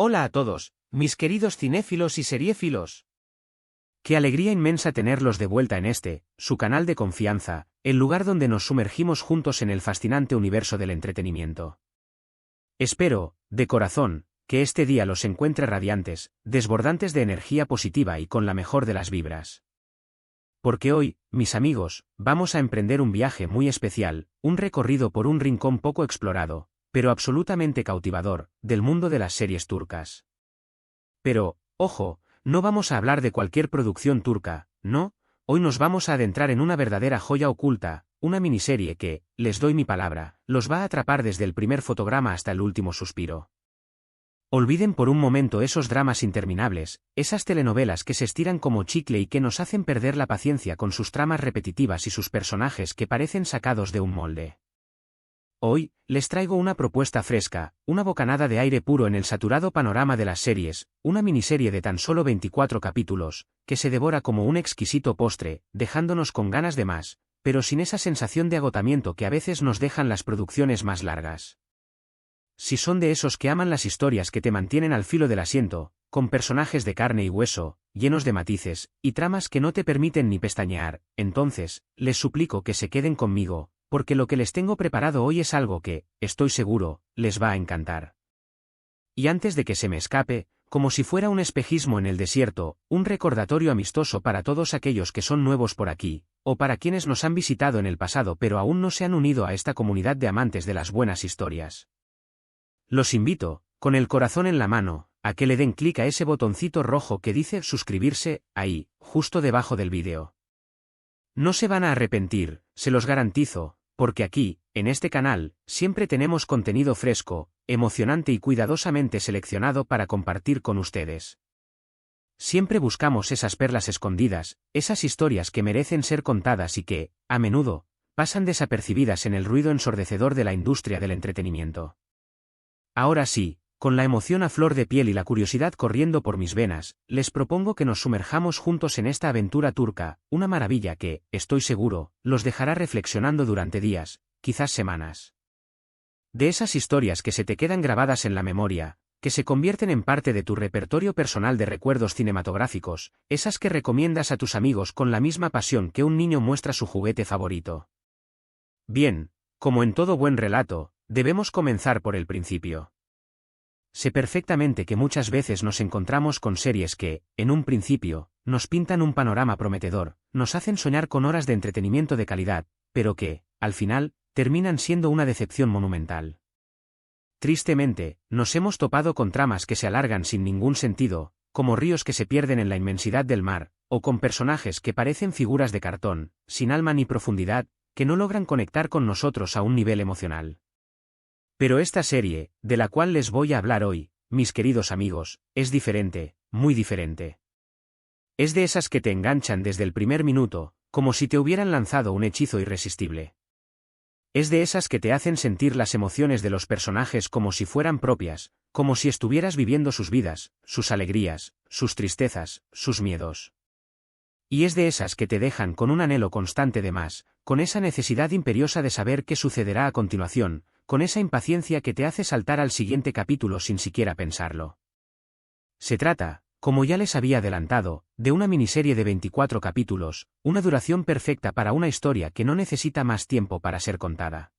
Hola a todos, mis queridos cinéfilos y seriéfilos. Qué alegría inmensa tenerlos de vuelta en su canal de confianza, el lugar donde nos sumergimos juntos en el fascinante universo del entretenimiento. Espero, de corazón, que este día los encuentre radiantes, desbordantes de energía positiva y con la mejor de las vibras. Porque hoy, mis amigos, vamos a emprender un viaje muy especial, un recorrido por un rincón poco explorado, pero absolutamente cautivador, del mundo de las series turcas. Pero, ojo, no vamos a hablar de cualquier producción turca, no, hoy nos vamos a adentrar en una verdadera joya oculta, una miniserie que, les doy mi palabra, los va a atrapar desde el primer fotograma hasta el último suspiro. Olviden por un momento esos dramas interminables, esas telenovelas que se estiran como chicle y que nos hacen perder la paciencia con sus tramas repetitivas y sus personajes que parecen sacados de un molde. Hoy, les traigo una propuesta fresca, una bocanada de aire puro en el saturado panorama de las series, una miniserie de tan solo 24 capítulos, que se devora como un exquisito postre, dejándonos con ganas de más, pero sin esa sensación de agotamiento que a veces nos dejan las producciones más largas. Si son de esos que aman las historias que te mantienen al filo del asiento, con personajes de carne y hueso, llenos de matices, y tramas que no te permiten ni pestañear, entonces, les suplico que se queden conmigo, porque lo que les tengo preparado hoy es algo que, estoy seguro, les va a encantar. Y antes de que se me escape, como si fuera un espejismo en el desierto, un recordatorio amistoso para todos aquellos que son nuevos por aquí, o para quienes nos han visitado en el pasado pero aún no se han unido a esta comunidad de amantes de las buenas historias. Los invito, con el corazón en la mano, a que le den clic a ese botoncito rojo que dice suscribirse, ahí, justo debajo del vídeo. No se van a arrepentir, se los garantizo, porque aquí, en este canal, siempre tenemos contenido fresco, emocionante y cuidadosamente seleccionado para compartir con ustedes. Siempre buscamos esas perlas escondidas, esas historias que merecen ser contadas y que, a menudo, pasan desapercibidas en el ruido ensordecedor de la industria del entretenimiento. Ahora sí, con la emoción a flor de piel y la curiosidad corriendo por mis venas, les propongo que nos sumerjamos juntos en esta aventura turca, una maravilla que, estoy seguro, los dejará reflexionando durante días, quizás semanas. De esas historias que se te quedan grabadas en la memoria, que se convierten en parte de tu repertorio personal de recuerdos cinematográficos, esas que recomiendas a tus amigos con la misma pasión que un niño muestra su juguete favorito. Bien, como en todo buen relato, debemos comenzar por el principio. Sé perfectamente que muchas veces nos encontramos con series que, en un principio, nos pintan un panorama prometedor, nos hacen soñar con horas de entretenimiento de calidad, pero que, al final, terminan siendo una decepción monumental. Tristemente, nos hemos topado con tramas que se alargan sin ningún sentido, como ríos que se pierden en la inmensidad del mar, o con personajes que parecen figuras de cartón, sin alma ni profundidad, que no logran conectar con nosotros a un nivel emocional. Pero esta serie, de la cual les voy a hablar hoy, mis queridos amigos, es diferente, muy diferente. Es de esas que te enganchan desde el primer minuto, como si te hubieran lanzado un hechizo irresistible. Es de esas que te hacen sentir las emociones de los personajes como si fueran propias, como si estuvieras viviendo sus vidas, sus alegrías, sus tristezas, sus miedos. Y es de esas que te dejan con un anhelo constante de más, con esa necesidad imperiosa de saber qué sucederá a continuación, con esa impaciencia que te hace saltar al siguiente capítulo sin siquiera pensarlo. Se trata, como ya les había adelantado, de una miniserie de 24 capítulos, una duración perfecta para una historia que no necesita más tiempo para ser contada.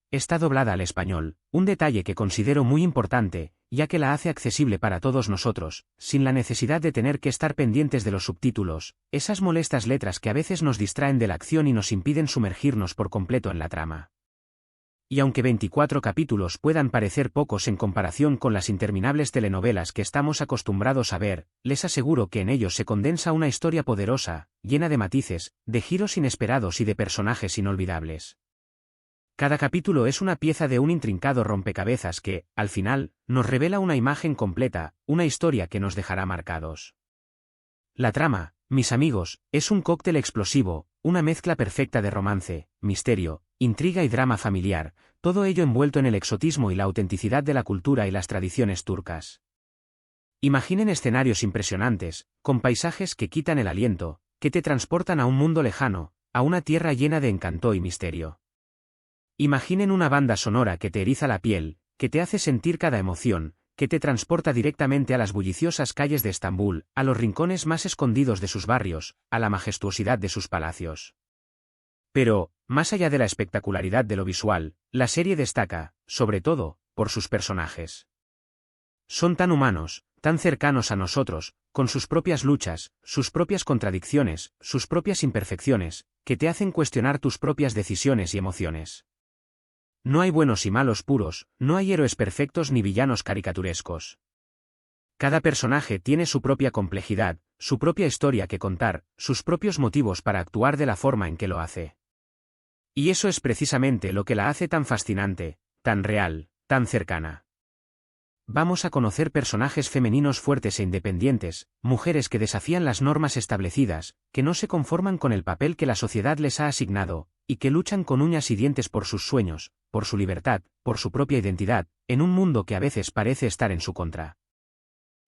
Está doblada al español, un detalle que considero muy importante, ya que la hace accesible para todos nosotros, sin la necesidad de tener que estar pendientes de los subtítulos, esas molestas letras que a veces nos distraen de la acción y nos impiden sumergirnos por completo en la trama. Y aunque 24 capítulos puedan parecer pocos en comparación con las interminables telenovelas que estamos acostumbrados a ver, les aseguro que en ellos se condensa una historia poderosa, llena de matices, de giros inesperados y de personajes inolvidables. Cada capítulo es una pieza de un intrincado rompecabezas que, al final, nos revela una imagen completa, una historia que nos dejará marcados. La trama, mis amigos, es un cóctel explosivo, una mezcla perfecta de romance, misterio, intriga y drama familiar, todo ello envuelto en el exotismo y la autenticidad de la cultura y las tradiciones turcas. Imaginen escenarios impresionantes, con paisajes que quitan el aliento, que te transportan a un mundo lejano, a una tierra llena de encanto y misterio. Imaginen una banda sonora que te eriza la piel, que te hace sentir cada emoción, que te transporta directamente a las bulliciosas calles de Estambul, a los rincones más escondidos de sus barrios, a la majestuosidad de sus palacios. Pero, más allá de la espectacularidad de lo visual, la serie destaca, sobre todo, por sus personajes. Son tan humanos, tan cercanos a nosotros, con sus propias luchas, sus propias contradicciones, sus propias imperfecciones, que te hacen cuestionar tus propias decisiones y emociones. No hay buenos y malos puros, no hay héroes perfectos ni villanos caricaturescos. Cada personaje tiene su propia complejidad, su propia historia que contar, sus propios motivos para actuar de la forma en que lo hace. Y eso es precisamente lo que la hace tan fascinante, tan real, tan cercana. Vamos a conocer personajes femeninos fuertes e independientes, mujeres que desafían las normas establecidas, que no se conforman con el papel que la sociedad les ha asignado, y que luchan con uñas y dientes por sus sueños, por su libertad, por su propia identidad, en un mundo que a veces parece estar en su contra.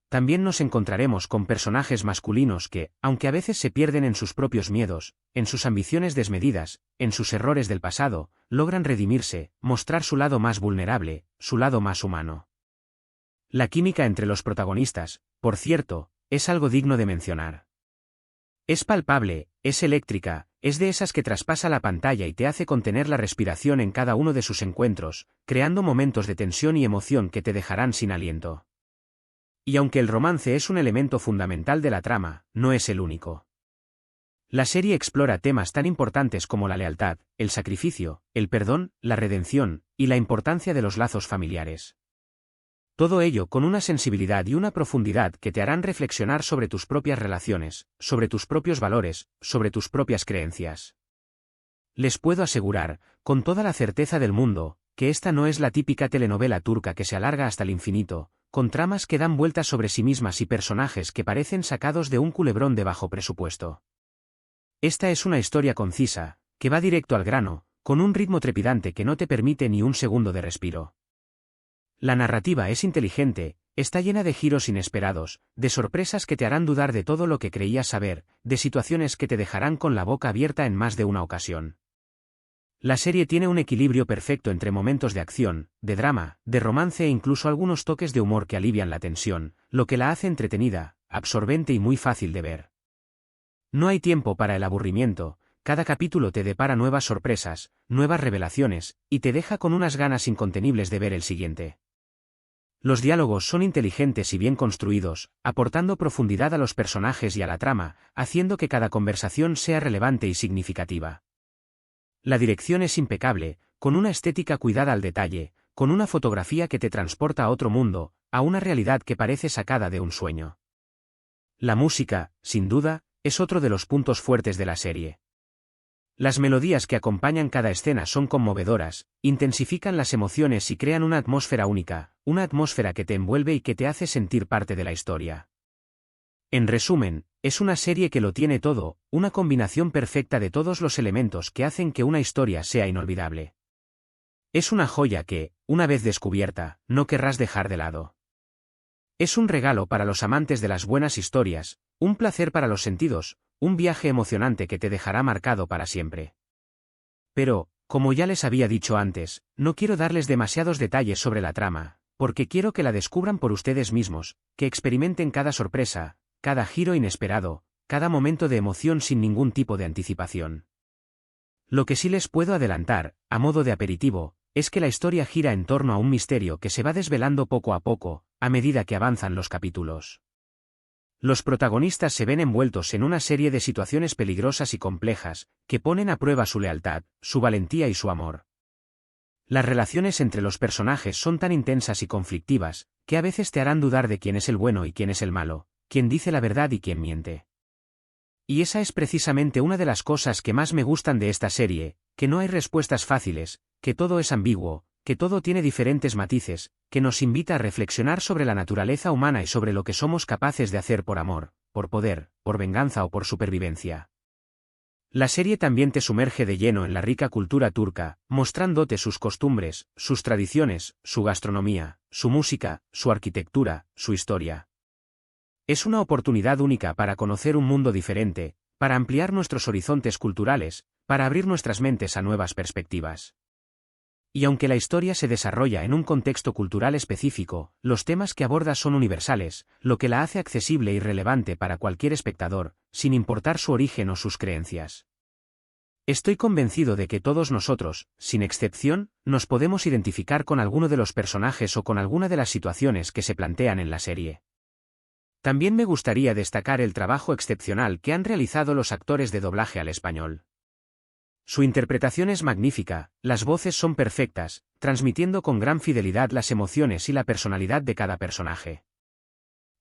También nos encontraremos con personajes masculinos que, aunque a veces se pierden en sus propios miedos, en sus ambiciones desmedidas, en sus errores del pasado, logran redimirse, mostrar su lado más vulnerable, su lado más humano. La química entre los protagonistas, por cierto, es algo digno de mencionar. Es palpable, es eléctrica, es de esas que traspasa la pantalla y te hace contener la respiración en cada uno de sus encuentros, creando momentos de tensión y emoción que te dejarán sin aliento. Y aunque el romance es un elemento fundamental de la trama, no es el único. La serie explora temas tan importantes como la lealtad, el sacrificio, el perdón, la redención, y la importancia de los lazos familiares. Todo ello con una sensibilidad y una profundidad que te harán reflexionar sobre tus propias relaciones, sobre tus propios valores, sobre tus propias creencias. Les puedo asegurar, con toda la certeza del mundo, que esta no es la típica telenovela turca que se alarga hasta el infinito, con tramas que dan vueltas sobre sí mismas y personajes que parecen sacados de un culebrón de bajo presupuesto. Esta es una historia concisa, que va directo al grano, con un ritmo trepidante que no te permite ni un segundo de respiro. La narrativa es inteligente, está llena de giros inesperados, de sorpresas que te harán dudar de todo lo que creías saber, de situaciones que te dejarán con la boca abierta en más de una ocasión. La serie tiene un equilibrio perfecto entre momentos de acción, de drama, de romance e incluso algunos toques de humor que alivian la tensión, lo que la hace entretenida, absorbente y muy fácil de ver. No hay tiempo para el aburrimiento, cada capítulo te depara nuevas sorpresas, nuevas revelaciones, y te deja con unas ganas incontenibles de ver el siguiente. Los diálogos son inteligentes y bien construidos, aportando profundidad a los personajes y a la trama, haciendo que cada conversación sea relevante y significativa. La dirección es impecable, con una estética cuidada al detalle, con una fotografía que te transporta a otro mundo, a una realidad que parece sacada de un sueño. La música, sin duda, es otro de los puntos fuertes de la serie. Las melodías que acompañan cada escena son conmovedoras, intensifican las emociones y crean una atmósfera única, una atmósfera que te envuelve y que te hace sentir parte de la historia. En resumen, es una serie que lo tiene todo, una combinación perfecta de todos los elementos que hacen que una historia sea inolvidable. Es una joya que, una vez descubierta, no querrás dejar de lado. Es un regalo para los amantes de las buenas historias, un placer para los sentidos, un viaje emocionante que te dejará marcado para siempre. Pero, como ya les había dicho antes, no quiero darles demasiados detalles sobre la trama, porque quiero que la descubran por ustedes mismos, que experimenten cada sorpresa, cada giro inesperado, cada momento de emoción sin ningún tipo de anticipación. Lo que sí les puedo adelantar, a modo de aperitivo, es que la historia gira en torno a un misterio que se va desvelando poco a poco, a medida que avanzan los capítulos. Los protagonistas se ven envueltos en una serie de situaciones peligrosas y complejas, que ponen a prueba su lealtad, su valentía y su amor. Las relaciones entre los personajes son tan intensas y conflictivas, que a veces te harán dudar de quién es el bueno y quién es el malo, quién dice la verdad y quién miente. Y esa es precisamente una de las cosas que más me gustan de esta serie, que no hay respuestas fáciles, que todo es ambiguo, que todo tiene diferentes matices, que nos invita a reflexionar sobre la naturaleza humana y sobre lo que somos capaces de hacer por amor, por poder, por venganza o por supervivencia. La serie también te sumerge de lleno en la rica cultura turca, mostrándote sus costumbres, sus tradiciones, su gastronomía, su música, su arquitectura, su historia. Es una oportunidad única para conocer un mundo diferente, para ampliar nuestros horizontes culturales, para abrir nuestras mentes a nuevas perspectivas. Y aunque la historia se desarrolla en un contexto cultural específico, los temas que aborda son universales, lo que la hace accesible y relevante para cualquier espectador, sin importar su origen o sus creencias. Estoy convencido de que todos nosotros, sin excepción, nos podemos identificar con alguno de los personajes o con alguna de las situaciones que se plantean en la serie. También me gustaría destacar el trabajo excepcional que han realizado los actores de doblaje al español. Su interpretación es magnífica, las voces son perfectas, transmitiendo con gran fidelidad las emociones y la personalidad de cada personaje.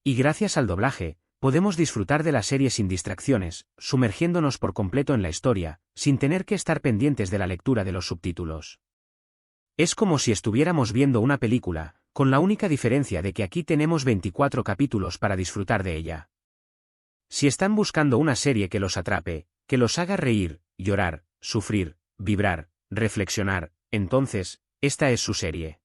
Y gracias al doblaje, podemos disfrutar de la serie sin distracciones, sumergiéndonos por completo en la historia, sin tener que estar pendientes de la lectura de los subtítulos. Es como si estuviéramos viendo una película, con la única diferencia de que aquí tenemos 24 capítulos para disfrutar de ella. Si están buscando una serie que los atrape, que los haga reír, llorar, sufrir, vibrar, reflexionar, entonces, esta es su serie.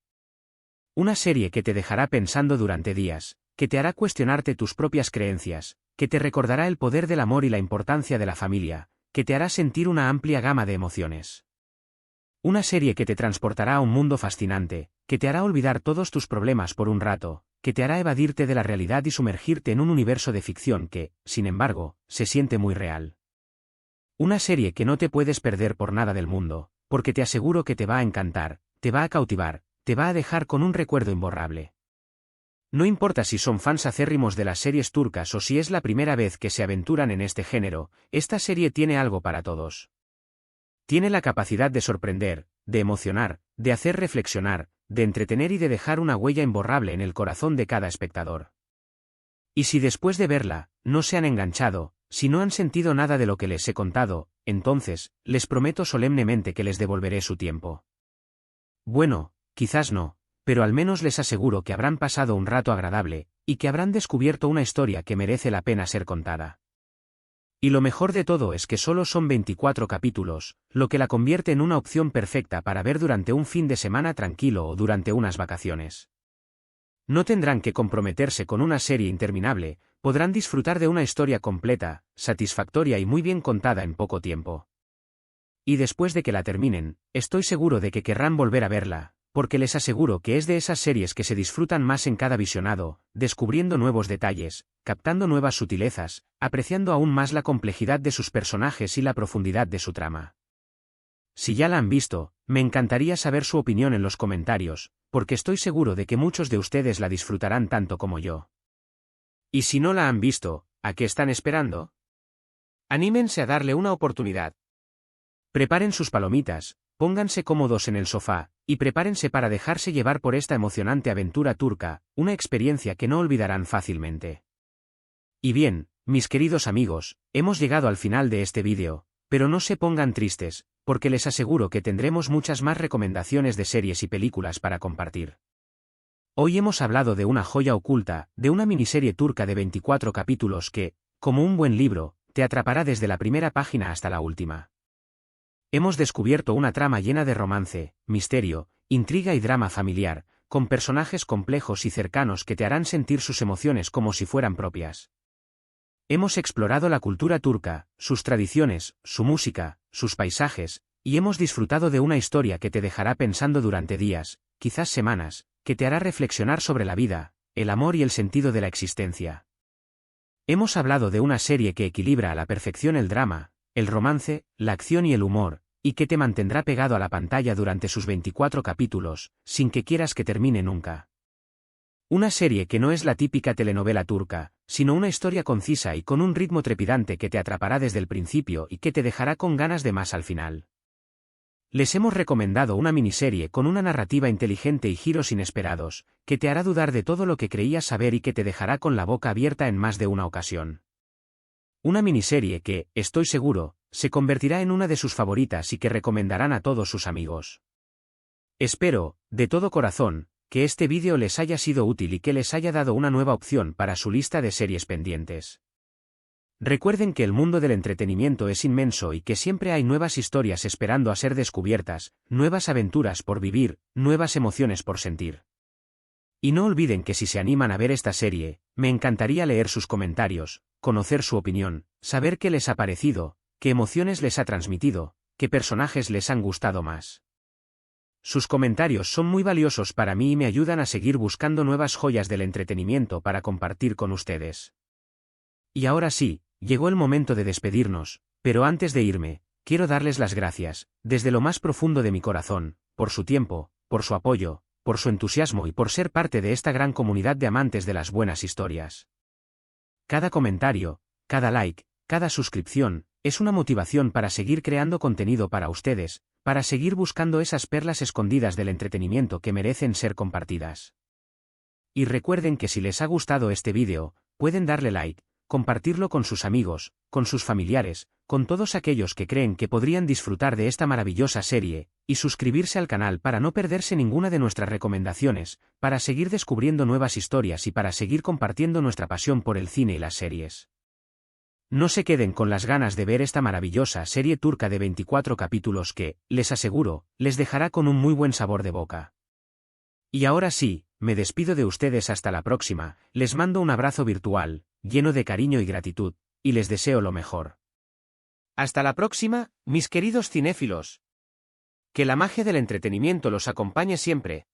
Una serie que te dejará pensando durante días, que te hará cuestionarte tus propias creencias, que te recordará el poder del amor y la importancia de la familia, que te hará sentir una amplia gama de emociones. Una serie que te transportará a un mundo fascinante, que te hará olvidar todos tus problemas por un rato, que te hará evadirte de la realidad y sumergirte en un universo de ficción que, sin embargo, se siente muy real. Una serie que no te puedes perder por nada del mundo, porque te aseguro que te va a encantar, te va a cautivar, te va a dejar con un recuerdo imborrable. No importa si son fans acérrimos de las series turcas o si es la primera vez que se aventuran en este género, esta serie tiene algo para todos. Tiene la capacidad de sorprender, de emocionar, de hacer reflexionar, de entretener y de dejar una huella imborrable en el corazón de cada espectador. Y si después de verla, no se han enganchado, si no han sentido nada de lo que les he contado, entonces, les prometo solemnemente que les devolveré su tiempo. Bueno, quizás no, pero al menos les aseguro que habrán pasado un rato agradable, y que habrán descubierto una historia que merece la pena ser contada. Y lo mejor de todo es que solo son 24 capítulos, lo que la convierte en una opción perfecta para ver durante un fin de semana tranquilo o durante unas vacaciones. No tendrán que comprometerse con una serie interminable, podrán disfrutar de una historia completa, satisfactoria y muy bien contada en poco tiempo. Y después de que la terminen, estoy seguro de que querrán volver a verla, porque les aseguro que es de esas series que se disfrutan más en cada visionado, descubriendo nuevos detalles, captando nuevas sutilezas, apreciando aún más la complejidad de sus personajes y la profundidad de su trama. Si ya la han visto, me encantaría saber su opinión en los comentarios, porque estoy seguro de que muchos de ustedes la disfrutarán tanto como yo. Y si no la han visto, ¿a qué están esperando? Anímense a darle una oportunidad. Preparen sus palomitas, pónganse cómodos en el sofá, y prepárense para dejarse llevar por esta emocionante aventura turca, una experiencia que no olvidarán fácilmente. Y bien, mis queridos amigos, hemos llegado al final de este vídeo, pero no se pongan tristes, porque les aseguro que tendremos muchas más recomendaciones de series y películas para compartir. Hoy hemos hablado de una joya oculta, de una miniserie turca de 24 capítulos que, como un buen libro, te atrapará desde la primera página hasta la última. Hemos descubierto una trama llena de romance, misterio, intriga y drama familiar, con personajes complejos y cercanos que te harán sentir sus emociones como si fueran propias. Hemos explorado la cultura turca, sus tradiciones, su música, sus paisajes, y hemos disfrutado de una historia que te dejará pensando durante días, quizás semanas, que te hará reflexionar sobre la vida, el amor y el sentido de la existencia. Hemos hablado de una serie que equilibra a la perfección el drama, el romance, la acción y el humor, y que te mantendrá pegado a la pantalla durante sus 24 capítulos, sin que quieras que termine nunca. Una serie que no es la típica telenovela turca, sino una historia concisa y con un ritmo trepidante que te atrapará desde el principio y que te dejará con ganas de más al final. Les hemos recomendado una miniserie con una narrativa inteligente y giros inesperados, que te hará dudar de todo lo que creías saber y que te dejará con la boca abierta en más de una ocasión. Una miniserie que, estoy seguro, se convertirá en una de sus favoritas y que recomendarán a todos sus amigos. Espero, de todo corazón, que este vídeo les haya sido útil y que les haya dado una nueva opción para su lista de series pendientes. Recuerden que el mundo del entretenimiento es inmenso y que siempre hay nuevas historias esperando a ser descubiertas, nuevas aventuras por vivir, nuevas emociones por sentir. Y no olviden que si se animan a ver esta serie, me encantaría leer sus comentarios, conocer su opinión, saber qué les ha parecido, qué emociones les ha transmitido, qué personajes les han gustado más. Sus comentarios son muy valiosos para mí y me ayudan a seguir buscando nuevas joyas del entretenimiento para compartir con ustedes. Y ahora sí, llegó el momento de despedirnos, pero antes de irme, quiero darles las gracias, desde lo más profundo de mi corazón, por su tiempo, por su apoyo, por su entusiasmo y por ser parte de esta gran comunidad de amantes de las buenas historias. Cada comentario, cada like, cada suscripción, es una motivación para seguir creando contenido para ustedes, para seguir buscando esas perlas escondidas del entretenimiento que merecen ser compartidas. Y recuerden que si les ha gustado este vídeo, pueden darle like, compartirlo con sus amigos, con sus familiares, con todos aquellos que creen que podrían disfrutar de esta maravillosa serie, y suscribirse al canal para no perderse ninguna de nuestras recomendaciones, para seguir descubriendo nuevas historias y para seguir compartiendo nuestra pasión por el cine y las series. No se queden con las ganas de ver esta maravillosa serie turca de 24 capítulos que, les aseguro, les dejará con un muy buen sabor de boca. Y ahora sí, me despido de ustedes hasta la próxima, les mando un abrazo virtual, lleno de cariño y gratitud, y les deseo lo mejor. Hasta la próxima, mis queridos cinéfilos. Que la magia del entretenimiento los acompañe siempre.